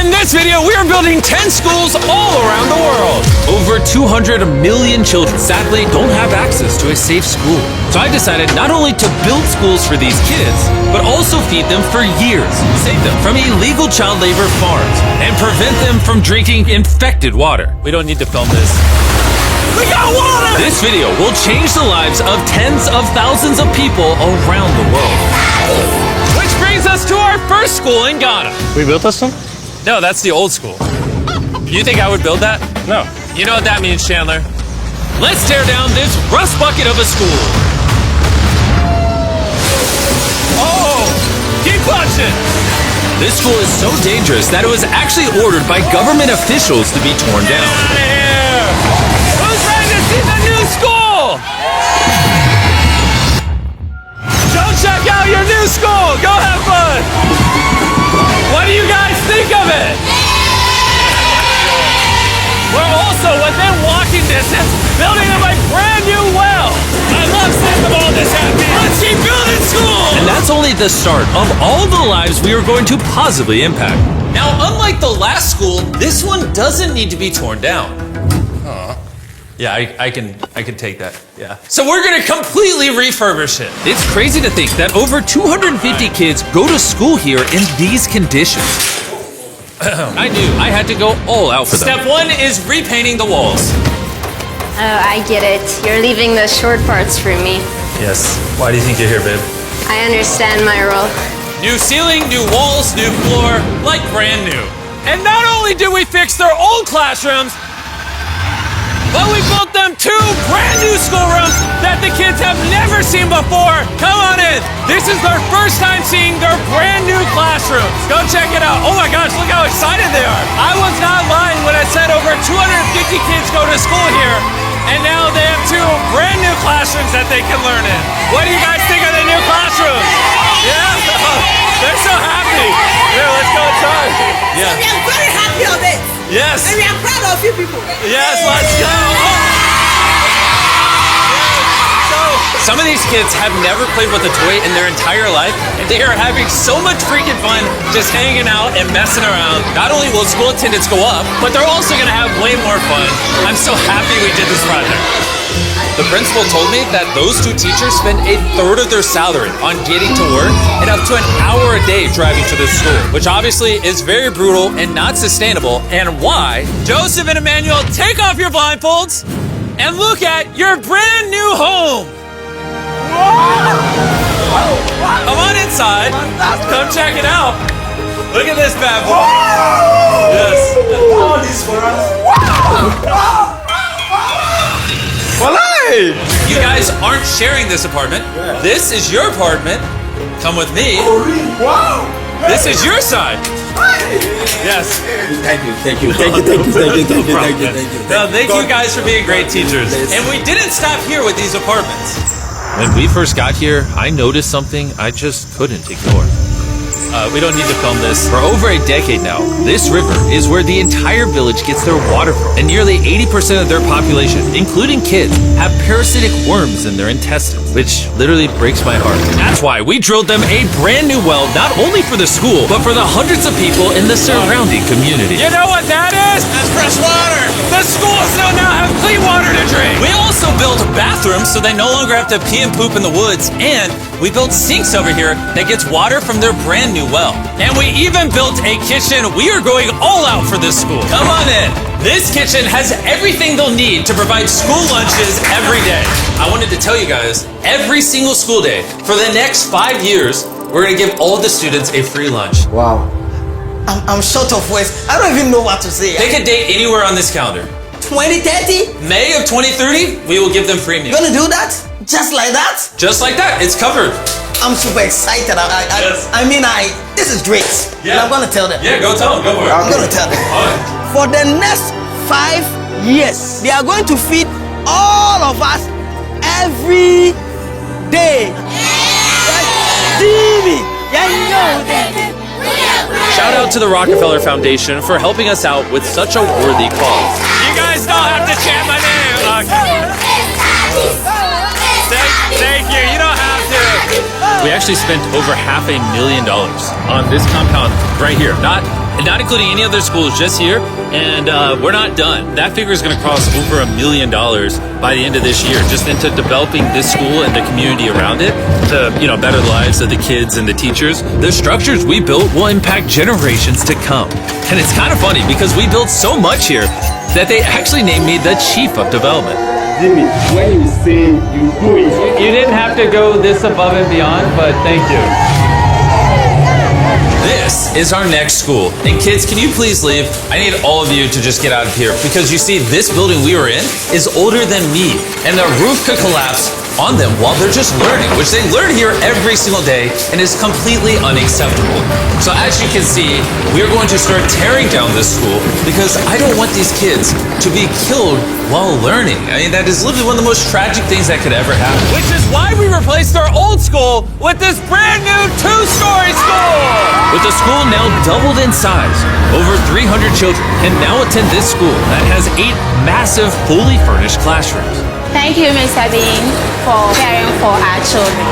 In this video, we are building 10 schools all around the world. Over 200 million children sadly don't have access to a safe school. So I decided not only to build schools for these kids, but also feed them for years, save them from illegal child labor farms, and prevent them from drinking infected water. We don't need to film this. We got water! This video will change the lives of tens of thousands of people around the world. Which brings us to our first school in Ghana. We built this one? No, that's the old school. You think I would build that? No. You know what that means, Chandler? Let's tear down this rust bucket of a school. Oh, keep punching. This school is so dangerous that it was actually ordered by government officials to be torn down. Get out of here! Who's ready to see the new school? Go check out your new school. Go have fun. What do you guys think of it? We're also within walking distance building them a brand new well. I love seeing them all this happy. Let's keep building schools. And that's only the start of all the lives we are going to positively impact. Now, unlike the last school, this one doesn't need to be torn down. Yeah, I can take that. Yeah. So we're gonna completely refurbish it. It's crazy to think that over 250 kids go to school here in these conditions. I knew I had to go all out for them. Step one is repainting the walls. Oh, I get it. You're leaving the short parts for me. Yes. Why do you think you're here, babe? I understand my role. New ceiling, new walls, new floor, like brand new. And not only did we fix their old classrooms, but we built them 2 brand new schoolrooms that the kids have never seen before. Come on in. This is their first time seeing their brand new classrooms. Go check it out. Oh my gosh, look how excited they are. I was not lying when I said over 250 kids go to school here, and now they have 2 brand new classrooms that they can learn in. What do you guys think of the new classrooms? Yeah? They're so happy. Here, let's go inside. Yeah. We are very happy of it. Yes. And we are proud of you people. Yes, let's go. So, some of these kids have never played with a toy in their entire life, and they are having so much freaking fun just hanging out and messing around. Not only will school attendance go up, but they're also going to have way more fun. I'm so happy we did this project. The principal told me that those 2 teachers spend 1/3 of their salary on getting to work and up to an hour a day driving to this school, which obviously is very brutal and not sustainable, and why. Joseph and Emmanuel, take off your blindfolds and look at your brand new home. Come on inside. Come check it out. Look at this bad boy. Yes. All this for us. You guys aren't sharing this apartment. This is your apartment. Come with me. Wow. This is your side. Yes. Thank you. No, thank you guys for being great teachers. And we didn't stop here with these apartments. When we first got here, I noticed something I just couldn't ignore. We don't need to film this. For over a decade now, this river is where the entire village gets their water from. And nearly 80% of their population, including kids, have parasitic worms in their intestines, which literally breaks my heart. That's why we drilled them a brand new well, not only for the school, but for the hundreds of people in the surrounding community. You know what that is? That's fresh water. The schools now have clean water to drink. We also built bathrooms so they no longer have to pee and poop in the woods, and we built sinks over here that gets water from their brand new well. And we even built a kitchen. We are going all out for this school. Come on in. This kitchen has everything they'll need to provide school lunches every day. I wanted to tell you guys, every single school day for the next 5 years, we're going to give all the students a free lunch. Wow. I'm short of words. I don't even know what to say. Pick a date anywhere on this calendar. 2030? May of 2030, we will give them free meals. You're gonna do that? Just like that? Just like that. It's covered. I'm super excited. Yes. This is great. Yeah. And I'm gonna tell them. Yeah, go tell them. Go for it. I'm gonna tell them. All right. For the next 5 years, they are going to feed all of us every day. TV. Yeah, you know that. Shout out to the Rockefeller Foundation for helping us out with such a worthy cause. You guys don't have to chant my name. Thank you. You don't have to. We actually spent over $500,000 on this compound right here. Not not including any other schools, just here. And we're not done. That figure is going to cross over $1 million by the end of this year, just into developing this school and the community around it to, better the lives of the kids and the teachers. The structures we built will impact generations to come. And it's kind of funny because we built so much here that they actually named me the Chief of Development. Jimmy, when you say you do it. You didn't have to go this above and beyond, but thank you. This is our next school. And kids, can you please leave? I need all of you to just get out of here because you see, this building we were in is older than me, and the roof could collapse on them while they're just learning, which they learn here every single day and is completely unacceptable. So as you can see, we're going to start tearing down this school because I don't want these kids to be killed while learning. I mean, that is literally one of the most tragic things that could ever happen. Which is why we replaced our old school with this brand new 2-story school! With the school now doubled in size, over 300 children can now attend this school that has 8 massive, fully furnished classrooms. Thank you, Mr. Bean, for caring for our children.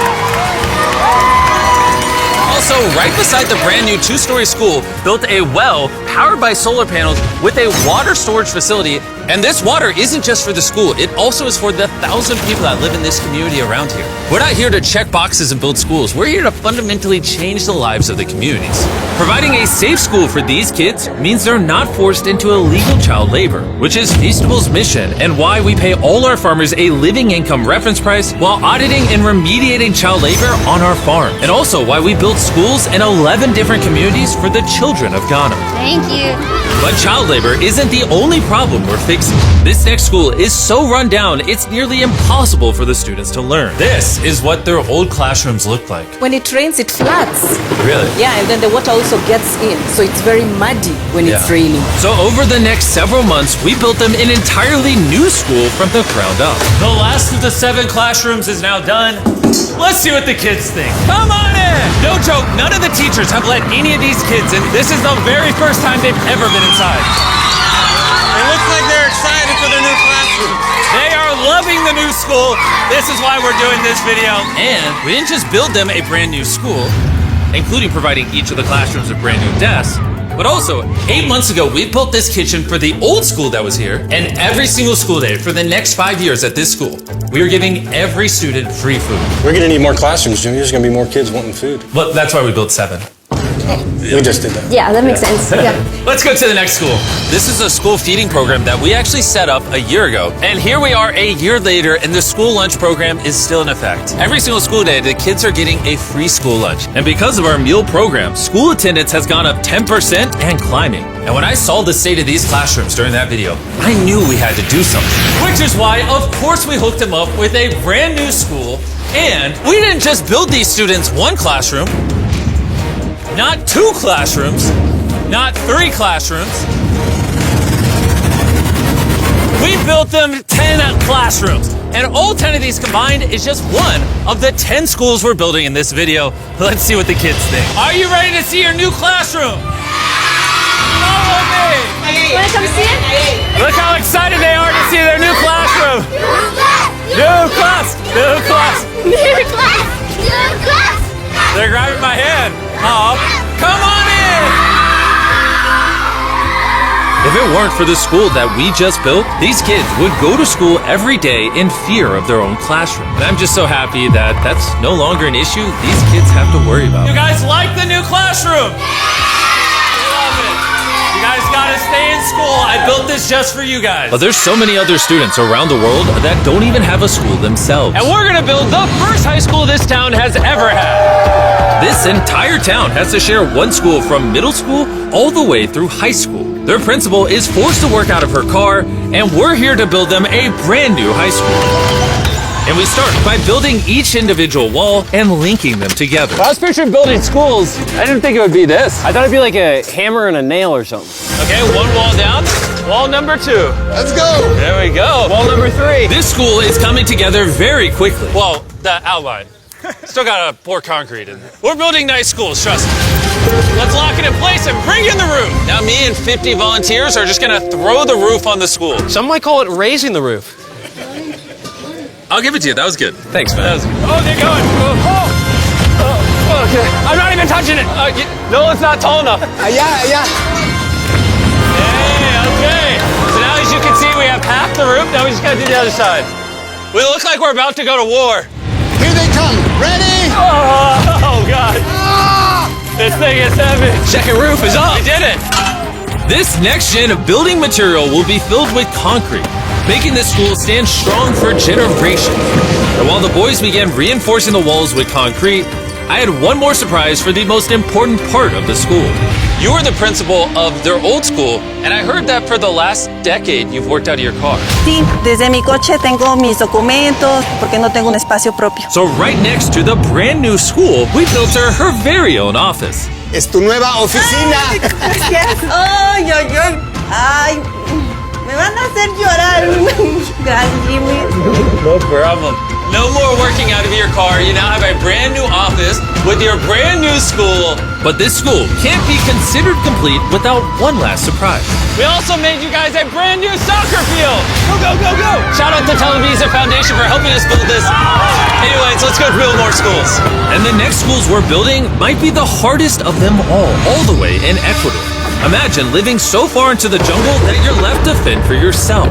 Also, right beside the brand new 2-story school, built a well powered by solar panels with a water storage facility. And this water isn't just for the school, it also is for the 1,000 people that live in this community around here. We're not here to check boxes and build schools. We're here to fundamentally change the lives of the communities. Providing a safe school for these kids means they're not forced into illegal child labor, which is Feastable's mission and why we pay all our farmers a living income reference price while auditing and remediating child labor on our farm. And also why we build schools in 11 different communities for the children of Ghana. Thank you. But child labor isn't the only problem we're fixing. This next school is so run down, it's nearly impossible for the students to learn. This is what their old classrooms look like. When it rains, it floods. Really? Yeah, and then the water also gets in, so it's very muddy when it's raining. So over the next several months, we built them an entirely new school from the ground up. The last of the 7 classrooms is now done. Let's see what the kids think. Come on in! No joke, none of the teachers have let any of these kids in. This is the very first time they've ever been inside. It looks like they're excited for their new classroom. They are loving the new school. This is why we're doing this video. And we didn't just build them a brand new school, including providing each of the classrooms with brand new desks, but also 8 months ago, we built this kitchen for the old school that was here, and every single school day for the next 5 years at this school, we are giving every student free food. We're going to need more classrooms, Jimmy. There's going to be more kids wanting food. Well, that's why we built 7. We just did that. Yeah, that makes sense. Yeah. Let's go to the next school. This is a school feeding program that we actually set up a year ago. And here we are a year later, and the school lunch program is still in effect. Every single school day, the kids are getting a free school lunch. And because of our meal program, school attendance has gone up 10% and climbing. And when I saw the state of these classrooms during that video, I knew we had to do something. Which is why, of course, we hooked them up with a brand new school. And we didn't just build these students 1 classroom, not 2 classrooms, not 3 classrooms. We built them 10 classrooms. And all 10 of these combined is just one of the 10 schools we're building in this video. Let's see what the kids think. Are you ready to see your new classroom? Follow me! Want to come see it? Look how excited they are to see their new classroom. New class! New class! New class! New class! They're grabbing my hand. Oh, come on in! If it weren't for the school that we just built, these kids would go to school every day in fear of their own classroom. And I'm just so happy that that's no longer an issue these kids have to worry about. You guys like the new classroom? Love it. You guys gotta stay in school. I built this just for you guys. But there's so many other students around the world that don't even have a school themselves. And we're gonna build the first high school this town has ever had. This entire town has to share one school from middle school all the way through high school. Their principal is forced to work out of her car, and we're here to build them a brand new high school. And we start by building each individual wall and linking them together. I was picturing building schools. I didn't think it would be this. I thought it'd be like a hammer and a nail or something. Okay, 1 wall down. Wall number 2. Let's go. There we go. Wall number 3. This school is coming together very quickly. Well, the outline. Still gotta pour concrete in. We're building nice schools, trust me. Let's lock it in place and bring in the roof. Now me and 50 volunteers are just gonna throw the roof on the school. Some might call it raising the roof. I'll give it to you. That was good. Thanks, man. That was good. Oh, they're going. Okay. I'm not even touching it. No, it's not tall enough. Yeah. the roof. Now we just gotta do the other side. We look like we're about to go to war. Here they come. Ready? Oh God. This thing is heavy. Second roof is up. We did it. This next gen of building material will be filled with concrete, making this school stand strong for generations. And while the boys began reinforcing the walls with concrete, I had one more surprise for the most important part of the school. You were the principal of their old school, and I heard that for the last decade you've worked out of your car. Sí, desde mi coche tengo mis documentos porque no tengo un espacio propio. So right next to the brand new school, we built her very own office. Es tu nueva oficina. Gracias. Ay, ay, ay. Ay, me van a hacer llorar. Gracias, Jimmy. No problem. No more working out of your car. You now have a brand new office with your brand new school. But this school can't be considered complete without one last surprise. We also made you guys a brand new soccer field. Go, go, go, go. Shout out to Televisa Foundation for helping us build this. Anyways, let's go build more schools. And the next schools we're building might be the hardest of them all the way in Ecuador. Imagine living so far into the jungle that you're left to fend for yourself.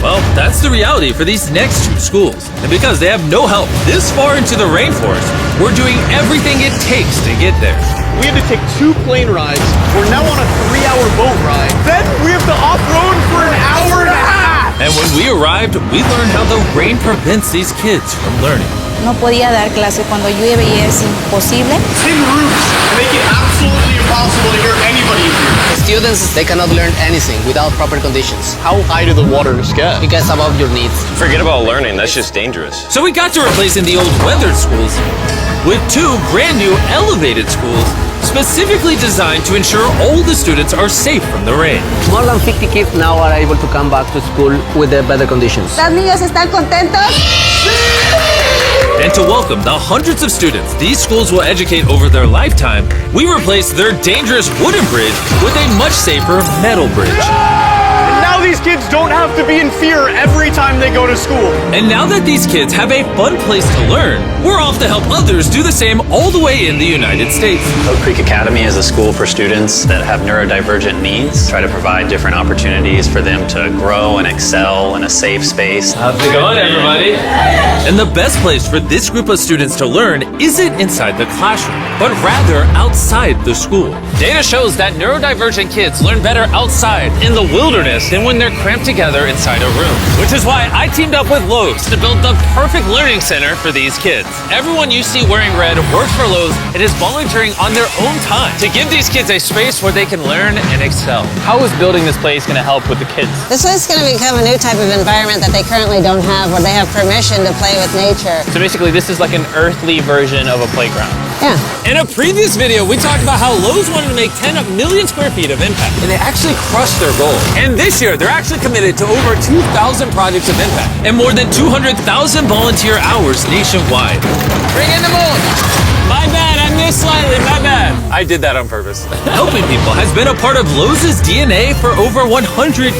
Well, that's the reality for these next two schools. And because they have no help this far into the rainforest, we're doing everything it takes to get there. We had to take 2 plane rides. We're now on a 3-hour boat ride. Then we have to off-road for an hour and a half. And when we arrived, we learned how the rain prevents these kids from learning. No podía dar clase cuando llueve y es imposible. Tin roofs make it absolutely impossible to hear anybody in here. Students, they cannot learn anything without proper conditions. How high do the waters get? It gets above your needs. Forget about learning, that's just dangerous. So we got to replacing the old weathered schools with 2 brand new elevated schools specifically designed to ensure all the students are safe from the rain. More than 50 kids now are able to come back to school with the better conditions. ¿Los niños están contentos? And to welcome the hundreds of students these schools will educate over their lifetime, we replaced their dangerous wooden bridge with a much safer metal bridge. And now these kids don't have to be in fear every time they go to school. And now that these kids have a fun place to learn, we're off to help others do the same all the way in the United States. Oak Creek Academy is a school for students that have neurodivergent needs. Try to provide different opportunities for them to grow and excel in a safe space. How's it going, everybody? And the best place for this group of students to learn isn't inside the classroom, but rather outside the school. Data shows that neurodivergent kids learn better outside in the wilderness than when they're cramped together inside a room. Which is why I teamed up with Lowe's to build the perfect learning center for these kids. Everyone you see wearing red works for Lowe's and is volunteering on their own time to give these kids a space where they can learn and excel. How is building this place going to help with the kids? This is going to become a new type of environment that they currently don't have, where they have permission to play with nature. So basically this is like an earthly version of a playground. Yeah. In a previous video, we talked about how Lowe's wanted to make 10 million square feet of impact, and they actually crushed their goal. And this year, they're actually committed to over 2,000 projects of impact and more than 200,000 volunteer hours nationwide. Bring in the moon! My bad, I missed slightly, my bad. I did that on purpose. Helping people has been a part of Lowe's DNA for over 100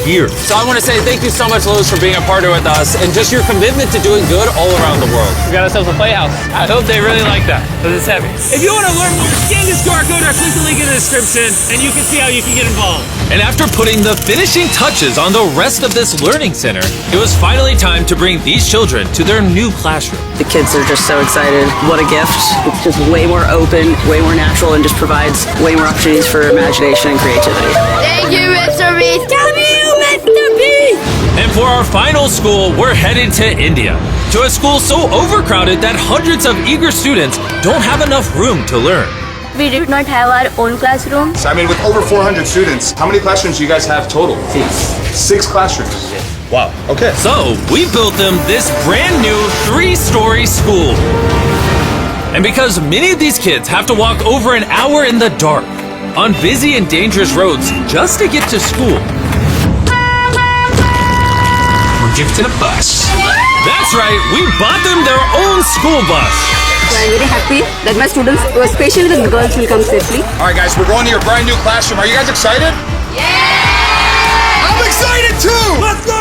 years. So I want to say thank you so much, Lowe's, for being a partner with us and just your commitment to doing good all around the world. We got ourselves a playhouse. I hope they really like that, because it's heavy. If you want to learn more, scan this QR code or click the link in the description, and you can see how you can get involved. And after putting the finishing touches on the rest of this learning center, it was finally time to bring these children to their new classroom. The kids are just so excited. What a gift. It's just way more open, way more natural, and just provides way more opportunities for imagination and creativity. Thank you, Mr. B. Mr. B. And for our final school, we're headed to India, to a school so overcrowded that hundreds of eager students don't have enough room to learn. We did not have our own classroom. So, I mean, with over 400 students, how many classrooms do you guys have total? 6 classrooms. Wow. Okay. So we built them this brand new 3-story school. And because many of these kids have to walk over an hour in the dark on busy and dangerous roads just to get to school, we're gifted a bus. That's right, we bought them their own school bus. I'm very happy that my students, especially the girls, will come safely. All right, guys, we're going to your brand new classroom. Are you guys excited? Yeah! I'm excited too! Let's go!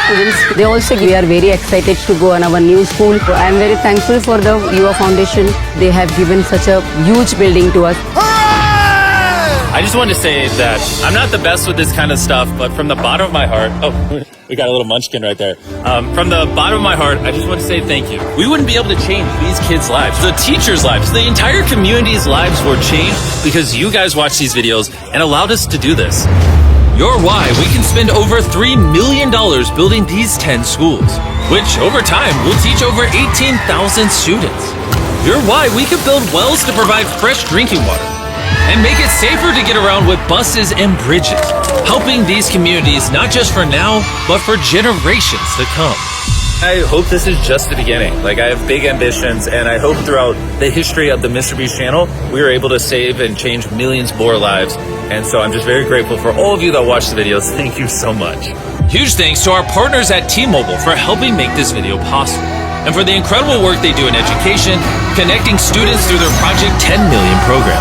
Students, they also we are very excited to go on our new school. I am very thankful for the UA Foundation. They have given such a huge building to us. Hooray! I just wanted to say that I'm not the best with this kind of stuff, but from the bottom of my heart, oh, we got a little munchkin right there. From the bottom of my heart, I just want to say thank you. We wouldn't be able to change these kids' lives, the teachers' lives, the entire community's lives were changed because you guys watched these videos and allowed us to do this. You're why we can spend over $3 million building these 10 schools, which over time will teach over 18,000 students. You're why we can build wells to provide fresh drinking water and make it safer to get around with buses and bridges, helping these communities not just for now, but for generations to come. I hope this is just the beginning. Like, I have big ambitions, and I hope throughout the history of the Mr. Beast channel, we are able to save and change millions more lives. And so I'm just very grateful for all of you that watch the videos. Thank you so much. Huge thanks to our partners at T-Mobile for helping make this video possible, and for the incredible work they do in education, connecting students through their Project 10 Million program.